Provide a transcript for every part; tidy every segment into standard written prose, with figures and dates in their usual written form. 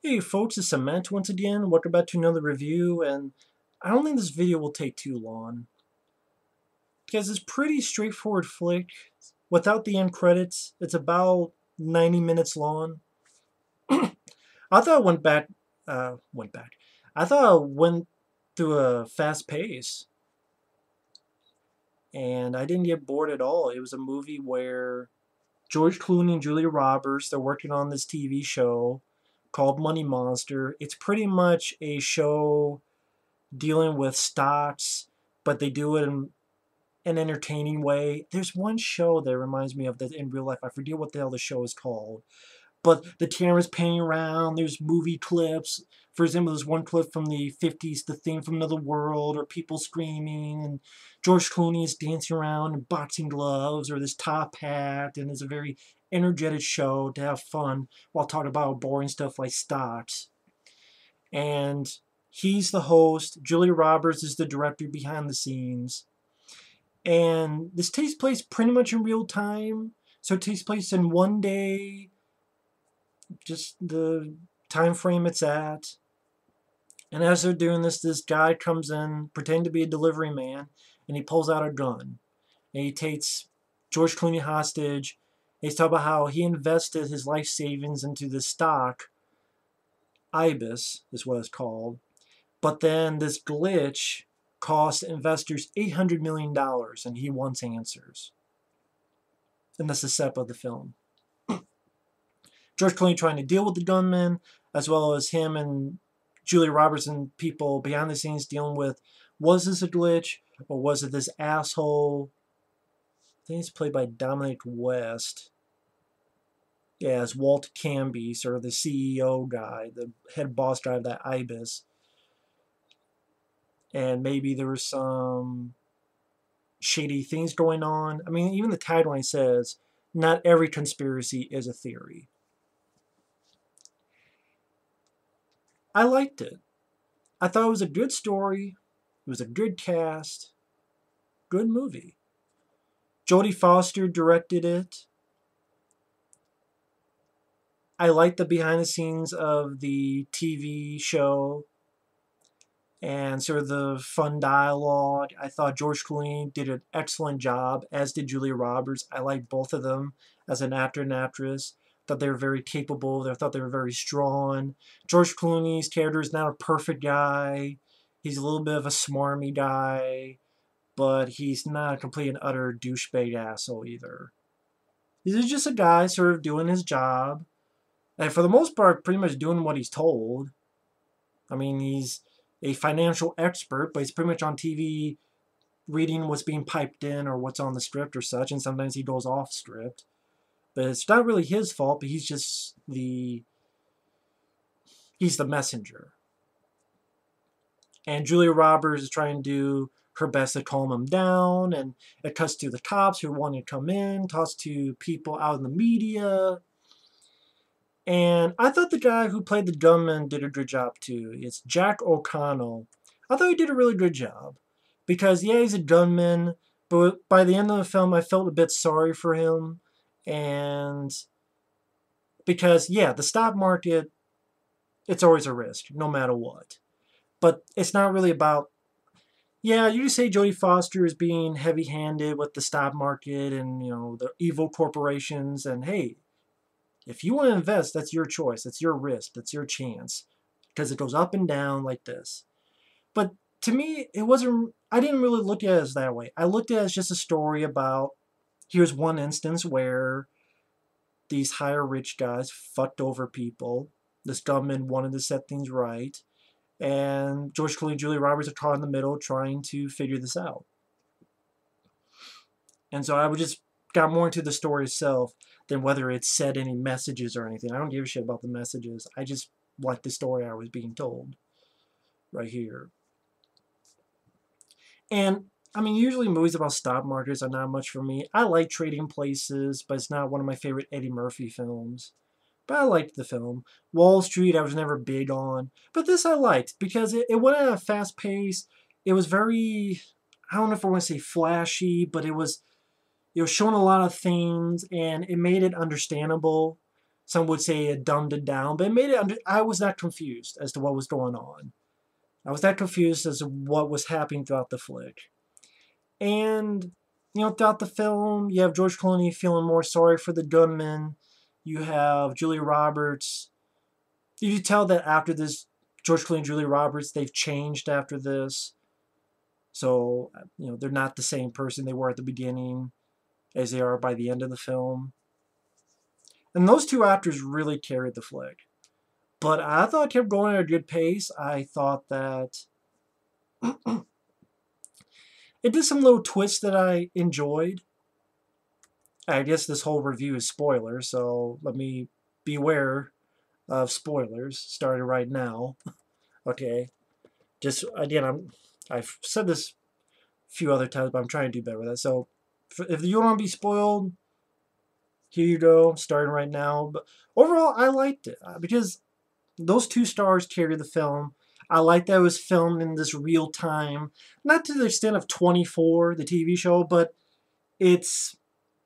Hey folks, it's Cement once again. Welcome back to another review, and I don't think this video will take too long because it's pretty straightforward flick. Without the end credits, it's about 90 minutes long. I thought it went back. I thought it went through a fast pace, and I didn't get bored at all. It was a movie where George Clooney and Julia Roberts, they're working on this TV show called Money Monster. It's pretty much a show dealing with stocks, but they do it in an entertaining way. There's one show that reminds me of that in real life. I forget what the hell the show is called. But the camera's panning around, there's movie clips. For example, there's one clip from the 50s, the theme from Another World, or people screaming, and George Clooney is dancing around in boxing gloves or this top hat, and it's a very energetic show to have fun while talking about boring stuff like stocks. And he's the host. Julia Roberts is the director behind the scenes. And this takes place pretty much in real time. So it takes place in one day, just the time frame it's at. And as they're doing this, this guy comes in, pretending to be a delivery man, and he pulls out a gun. And he takes George Clooney hostage. And he's talking about how he invested his life savings into the stock. IBIS is what it's called. But then this glitch cost investors $800 million, and he wants answers. And that's the setup of the film. George Clooney trying to deal with the gunman, as well as him and Julia Roberts and people behind the scenes dealing with, was this a glitch, or was it this asshole? I think it's played by Dominic West. Yeah, it's Walt Canby, sort of the CEO guy, the head boss guy of that IBIS. And maybe there was some shady things going on. I mean, even the tagline says, not every conspiracy is a theory. I liked it. I thought it was a good story. It was a good cast. Good movie. Jodie Foster directed it. I liked the behind the scenes of the TV show and sort of the fun dialogue. I thought George Clooney did an excellent job, as did Julia Roberts. I liked both of them as an actor and actress. Thought they were very capable. I thought they were very strong. George Clooney's character is not a perfect guy. He's a little bit of a smarmy guy, but he's not a complete and utter douchebag asshole either. He's just a guy sort of doing his job, and for the most part, pretty much doing what he's told. I mean, he's a financial expert, but he's pretty much on TV reading what's being piped in or what's on the script or such, and sometimes he goes off script. But it's not really his fault, but he's just he's the messenger. And Julia Roberts is trying to do her best to calm him down, and it cuts to the cops who want to come in, talks to people out in the media. And I thought the guy who played the gunman did a good job too. It's Jack O'Connell. I thought he did a really good job. Because, yeah, he's a gunman, but by the end of the film, I felt a bit sorry for him. And because, yeah, the stock market, it's always a risk, no matter what. But it's not really about, yeah, you say Jodie Foster is being heavy-handed with the stock market and, you know, the evil corporations. And, hey, if you want to invest, that's your choice. That's your risk. That's your chance. Because it goes up and down like this. But to me, it wasn't, I didn't really look at it as that way. I looked at it as just a story about, here's one instance where these higher rich guys fucked over people. This government wanted to set things right. And George Clooney and Julia Roberts are caught in the middle trying to figure this out. And so I would just got more into the story itself than whether it said any messages or anything. I don't give a shit about the messages. I just liked the story I was being told right here. And, I mean, usually movies about stock markets are not much for me. I like Trading Places, but it's not one of my favorite Eddie Murphy films. But I liked the film. Wall Street, I was never big on. But this I liked, because it went at a fast pace. It was very, I don't know if I want to say flashy, but it was showing a lot of things, and it made it understandable. Some would say it dumbed it down, but it made it. I was not confused as to what was going on. I was not confused as to what was happening throughout the flick. And, throughout the film, you have George Clooney feeling more sorry for the gunman. You have Julia Roberts. You can tell that after this, George Clooney and Julia Roberts, they've changed after this. So, they're not the same person they were at the beginning as they are by the end of the film. And those two actors really carried the flick. But I thought it kept going at a good pace. I thought that it did some little twists that I enjoyed. I guess this whole review is spoilers, so let me beware of spoilers starting right now. Okay. Just, again, I've said this a few other times, but I'm trying to do better with that. So, if you don't want to be spoiled, here you go, starting right now. But overall, I liked it because those two stars carry the film. I like that it was filmed in this real time. Not to the extent of 24, the TV show, but it's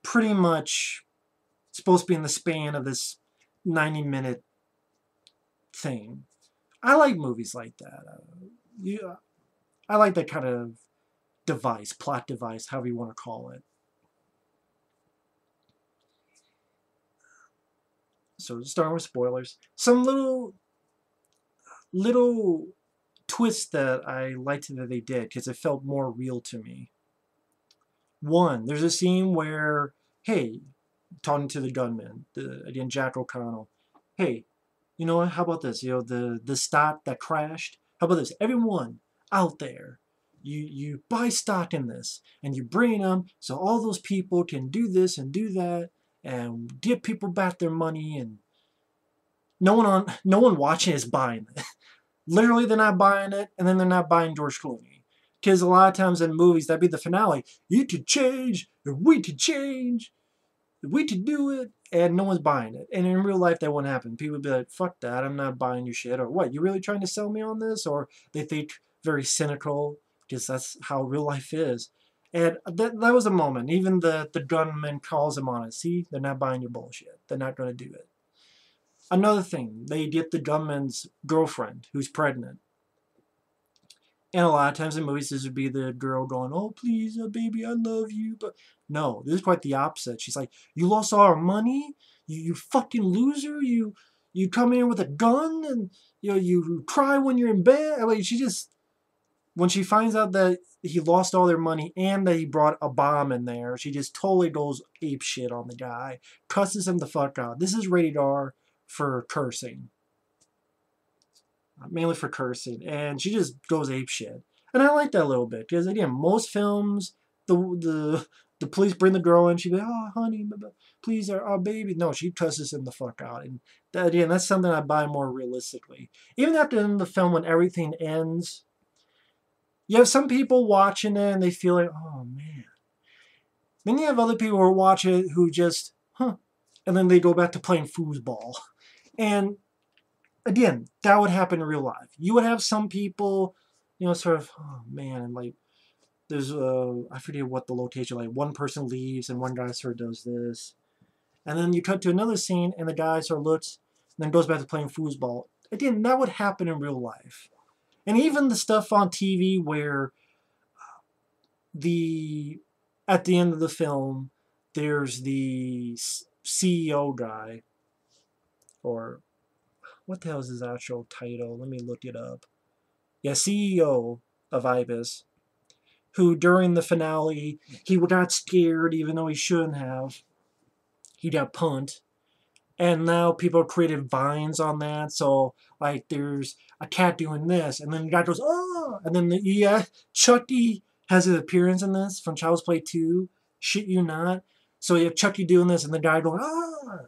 pretty much supposed to be in the span of this 90-minute thing. I like movies like that. I like that kind of device, plot device, however you want to call it. So starting with spoilers. Some little twists that I liked that they did because it felt more real to me. One, there's a scene where, hey, talking to the gunman, again, Jack O'Connell, hey, you know what, how about this? The stock that crashed, how about this? Everyone out there, you buy stock in this, and you bring them so all those people can do this and do that, and give people back their money, and no one watching is buying it. Literally, they're not buying it, and then they're not buying George Clooney. Because a lot of times in movies, that'd be the finale. You could change, or we could change, we could do it, and no one's buying it. And in real life, that wouldn't happen. People would be like, fuck that, I'm not buying your shit. Or what, you really trying to sell me on this? Or they think very cynical, because that's how real life is. And that was a moment. Even the gunman calls him on it. See, they're not buying your bullshit. They're not going to do it. Another thing, they get the gunman's girlfriend who's pregnant. And a lot of times in movies, this would be the girl going, oh, please, baby, I love you. But no, this is quite the opposite. She's like, you lost all our money? You fucking loser? You come in with a gun and you cry when you're in bed? I mean, when she finds out that he lost all their money and that he brought a bomb in there, she just totally goes ape shit on the guy. Cusses him the fuck out. This is rated R for cursing. Mainly for cursing. And she just goes ape shit. And I like that a little bit. Because again, most films, the police bring the girl in, she'd be like, oh, honey, please, our baby. No, she cusses him the fuck out. And that, again, that's something I buy more realistically. Even after the end of the film, when everything ends, you have some people watching it and they feel like, oh, man. Then you have other people who are watching it who just, huh. And then they go back to playing foosball. And again, that would happen in real life. You would have some people, sort of, oh man, like, there's, I forget what the location, like one person leaves and one guy sort of does this. And then you cut to another scene and the guy sort of looks and then goes back to playing foosball. Again, that would happen in real life. And even the stuff on TV where at the end of the film, there's the CEO guy, or what the hell is his actual title? Let me look it up. Yeah, CEO of Ibis, who during the finale, he got scared even though he shouldn't have. He got punked. And now people created vines on that. So, like, there's a cat doing this. And then the guy goes, oh! And then, Chucky has his appearance in this from Child's Play 2. Shit you not. So you have Chucky doing this and the guy going, ah!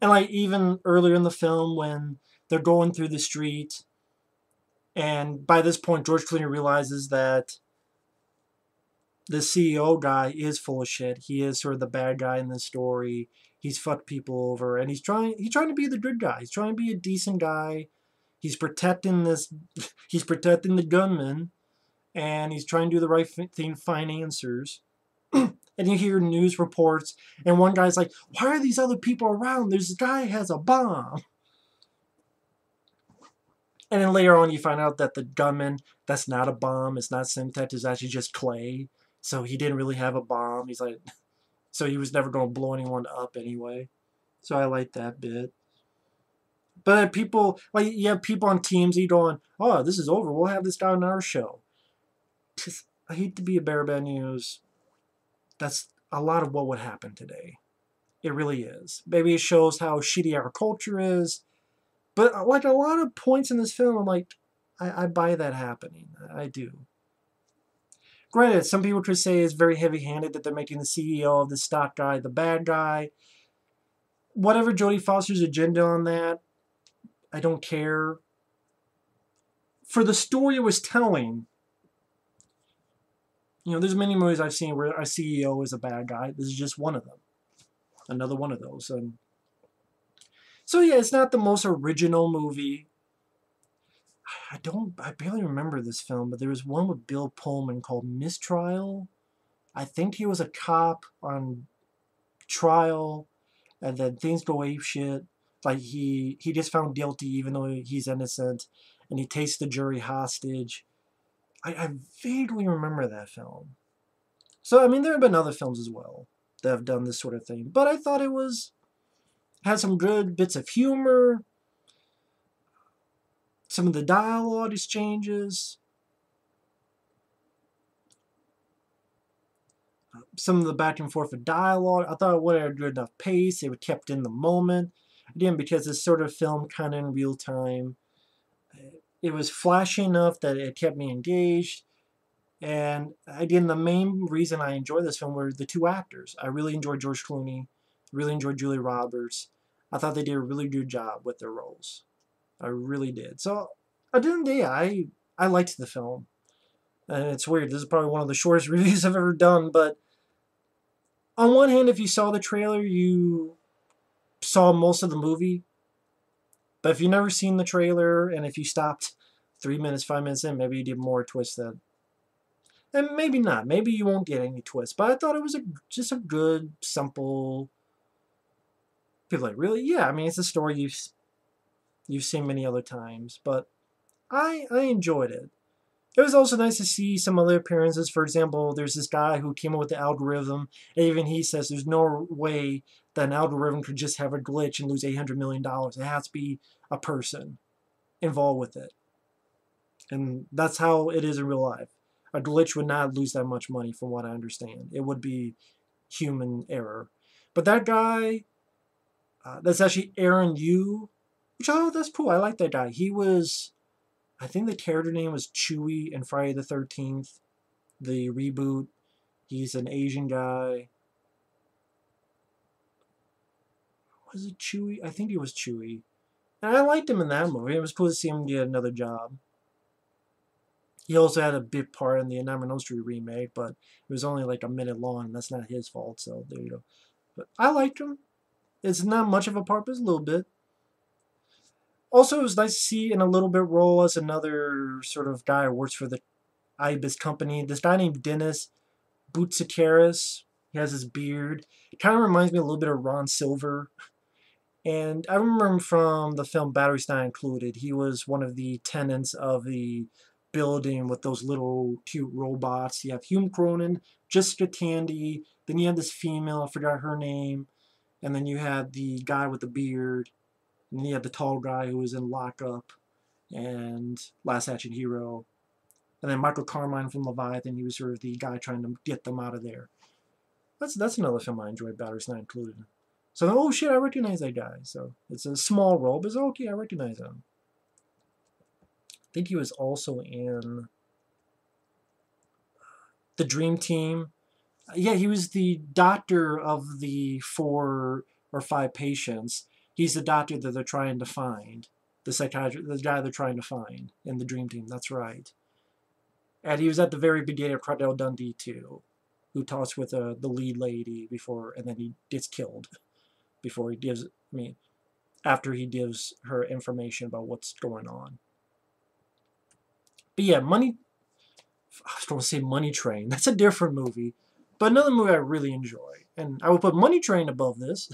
And like even earlier in the film when they're going through the street, and by this point George Clooney realizes that the CEO guy is full of shit. He is sort of the bad guy in this story. He's fucked people over, and he's trying to be the good guy. He's trying to be a decent guy. He's protecting the gunman, and he's trying to do the right thing, find answers. And you hear news reports, and one guy's like, why are these other people around? This guy has a bomb. And then later on, you find out that the gunman, that's not a bomb. It's not Simtex. It's actually just clay. So he didn't really have a bomb. He's like, so he was never going to blow anyone up anyway. So I like that bit. But people, like, you have people on TMZ going, oh, this is over. We'll have this guy on our show. Just, I hate to be a bearer of bad news. That's a lot of what would happen today. It really is. Maybe it shows how shitty our culture is. But like a lot of points in this film, I'm like, I buy that happening. I do. Granted, some people could say it's very heavy-handed that they're making the CEO of the stock guy the bad guy. Whatever Jodie Foster's agenda on that, I don't care. For the story it was telling, you know, there's many movies I've seen where our CEO is a bad guy. This is just one of them. Another one of those. And so yeah, it's not the most original movie. I barely remember this film, but there was one with Bill Pullman called Mistrial. I think he was a cop on trial, and then things go apeshit. Like he just found guilty even though he's innocent, and he takes the jury hostage. I vaguely remember that film. So I mean, there have been other films as well that have done this sort of thing, but I thought it had some good bits of humor. Some of the dialogue exchanges, some of the back and forth of dialogue, I thought it would have a good enough pace. It was kept in the moment. Again, because it's sort of filmed kind of in real time. It was flashy enough that it kept me engaged. And again, the main reason I enjoyed this film were the two actors. I really enjoyed George Clooney. Really enjoyed Julia Roberts. I thought they did a really good job with their roles. I really did. So, at the end of the day, I liked the film. And it's weird. This is probably one of the shortest reviews I've ever done. But on one hand, if you saw the trailer, you saw most of the movie. But if you've never seen the trailer, and if you stopped 3 minutes, 5 minutes in, maybe you did more twists than. And maybe not. Maybe you won't get any twists. But I thought it was just a good, simple. People are like, really? Yeah, I mean, it's a story you've seen many other times. But I enjoyed it. It was also nice to see some other appearances. For example, there's this guy who came up with the algorithm. And even he says there's no way that an algorithm could just have a glitch and lose $800 million. It has to be a person involved with it. And that's how it is in real life. A glitch would not lose that much money from what I understand. It would be human error. But that guy, that's actually Aaron Yu. Which, oh, that's cool. I like that guy. He was... I think the character name was Chewie in Friday the 13th, the reboot. He's an Asian guy. Was it Chewie? I think he was Chewie. And I liked him in that movie. It was cool to see him get another job. He also had a big part in the Nightmare on Elm Street remake, but it was only like a minute long, and that's not his fault, so there you go. But I liked him. It's not much of a part, but it's a little bit. Also, it was nice to see in a little bit role as another sort of guy who works for the Ibis company. This guy named Dennis Boutsakeris. He has his beard. It kind of reminds me a little bit of Ron Silver. And I remember him from the film Batteries Not Included. He was one of the tenants of the building with those little cute robots. You have Hume Cronin, Jessica Tandy. Then you had this female, I forgot her name. And then you had the guy with the beard. And then you had the tall guy who was in Lockup and Last Action Hero. And then Michael Carmine from Leviathan. He was sort of the guy trying to get them out of there. That's another film I enjoyed, Batteries Not Included. So, oh shit, I recognize that guy. So, it's a small role, but it's okay, I recognize him. I think he was also in The Dream Team. Yeah, he was the doctor of the 4 or 5 patients. He's the doctor that they're trying to find. The psychiatrist, the guy they're trying to find in The Dream Team. That's right. And he was at the very beginning of Crocodile Dundee too, who talks with the lead lady before, and then he gets killed before he gives. I mean, after he gives her information about what's going on. But yeah, Money. I was going to say Money Train. That's a different movie. But another movie I really enjoy, and I would put Money Train above this,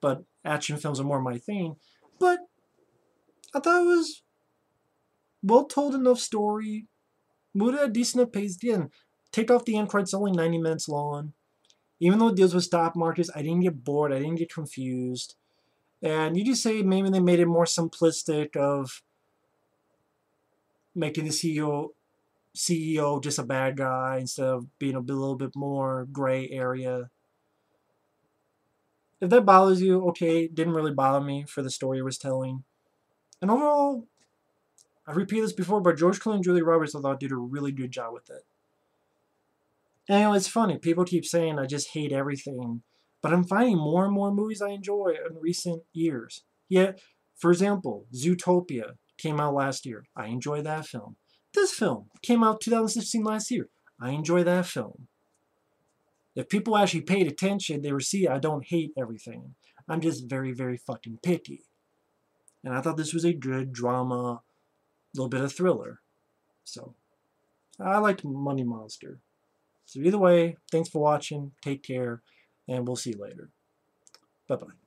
but action films are more my thing. But I thought it was well told enough story, moved at a decent pace. Again, take off the end credits, only 90 minutes long. Even though it deals with stock markets, I didn't get bored, I didn't get confused. And you just say maybe they made it more simplistic of making the CEO just a bad guy instead of being a little bit more gray area. If that bothers you, okay, it didn't really bother me for the story it was telling. And overall, I've repeated this before, but George Clooney and Julia Roberts, I thought, did a really good job with it. And you know, it's funny. People keep saying I just hate everything, but I'm finding more and more movies I enjoy in recent years. Yet, for example, Zootopia came out last year. I enjoy that film. This film came out 2016 last year. I enjoy that film. If people actually paid attention, they would see I don't hate everything. I'm just very, very fucking picky. And I thought this was a good drama, a little bit of thriller. So, I liked Money Monster. So either way, thanks for watching, take care, and we'll see you later. Bye-bye.